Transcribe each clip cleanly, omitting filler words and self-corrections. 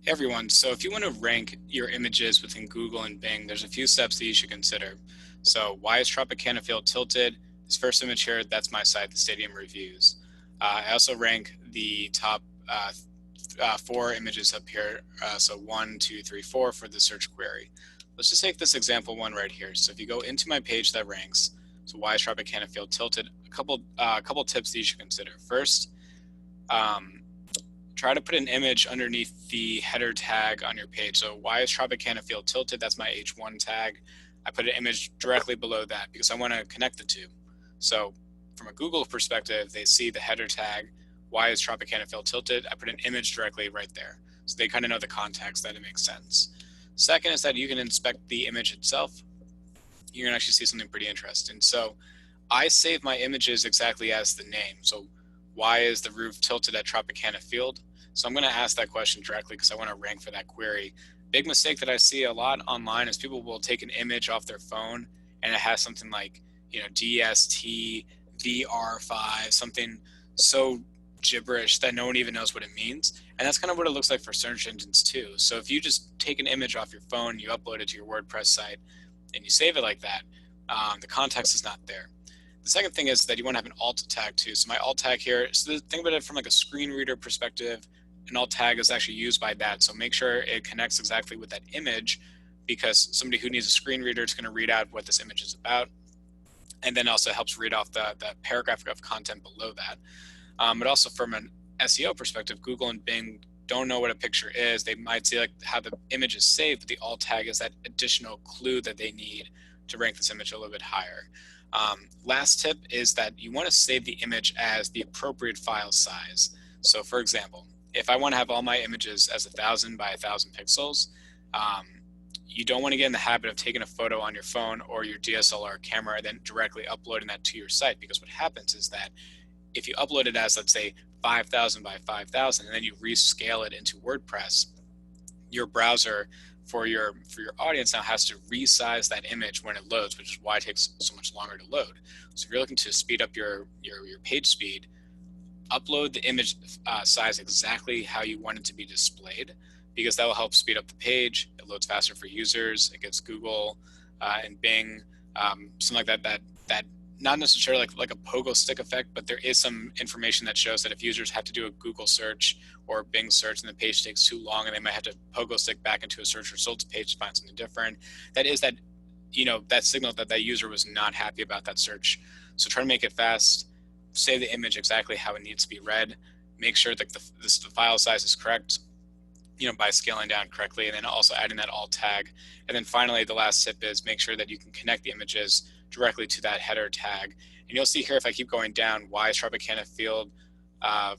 Hey everyone, so if you want to rank your images within Google and Bing, there's a few steps that you should consider. So why is Tropicana Field tilted? This first image here, that's my site, the Stadium Reviews. I also rank the top four images up here, so 1, 2, 3, 4 for the search query. Let's just take this example one right here. So if you go into my page that ranks, so why is Tropicana Field tilted? A couple tips that you should consider. First, try to put an image underneath the header tag on your page. So why is Tropicana Field tilted? That's my H1 tag. I put an image directly below that because I want to connect the two. So from a Google perspective, they see the header tag, why is Tropicana Field tilted? I put an image directly right there. So they kind of know the context that it makes sense. Second is that you can inspect the image itself. You're going to actually see something pretty interesting. So I save my images exactly as the name. So why is the roof tilted at Tropicana Field? So I'm going to ask that question directly because I want to rank for that query. Big mistake that I see a lot online is people will take an image off their phone and it has something like, DST, VR5, something so gibberish that no one even knows what it means. And that's kind of what it looks like for search engines too. So if you just take an image off your phone, you upload it to your WordPress site, and you save it like that, the context is not there. The second thing is that you want to have an alt tag too. So my alt tag here, so think about it from like a screen reader perspective, an alt tag is actually used by that. So make sure it connects exactly with that image, because somebody who needs a screen reader is going to read out what this image is about. And then also helps read off the paragraph of content below that. But also from an SEO perspective, Google and Bing don't know what a picture is. They might see like how the image is saved, but the alt tag is that additional clue that they need to rank this image a little bit higher. Last tip is that you want to save the image as the appropriate file size. So for example, if I want to have all my images as 1,000 by 1,000 pixels, you don't want to get in the habit of taking a photo on your phone or your DSLR camera and then directly uploading that to your site, because what happens is that if you upload it as, let's say, 5,000 by 5,000 and then you rescale it into WordPress, your browser for your audience now has to resize that image when it loads, which is why it takes so much longer to load. So if you're looking to speed up your page speed, upload the image size exactly how you want it to be displayed, because that will help speed up the page. It loads faster for users. It gives Google and Bing something like that not necessarily like a pogo stick effect, but there is some information that shows that if users have to do a Google search or a Bing search and the page takes too long and they might have to pogo stick back into a search results page to find something different, that is that, that signal that that user was not happy about that search. So try to make it fast, save the image exactly how it needs to be read, make sure that the file size is correct, by scaling down correctly, and then also adding that alt tag. And then finally, the last tip is make sure that you can connect the images directly to that header tag. And you'll see here, if I keep going down, why is Tropicana Field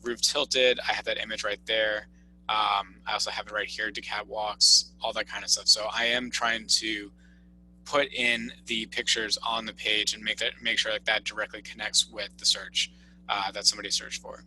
roof tilted? I have that image right there. I also have it right here, to catwalks, all that kind of stuff. So I am trying to put in the pictures on the page and make sure that directly connects with the search that somebody searched for.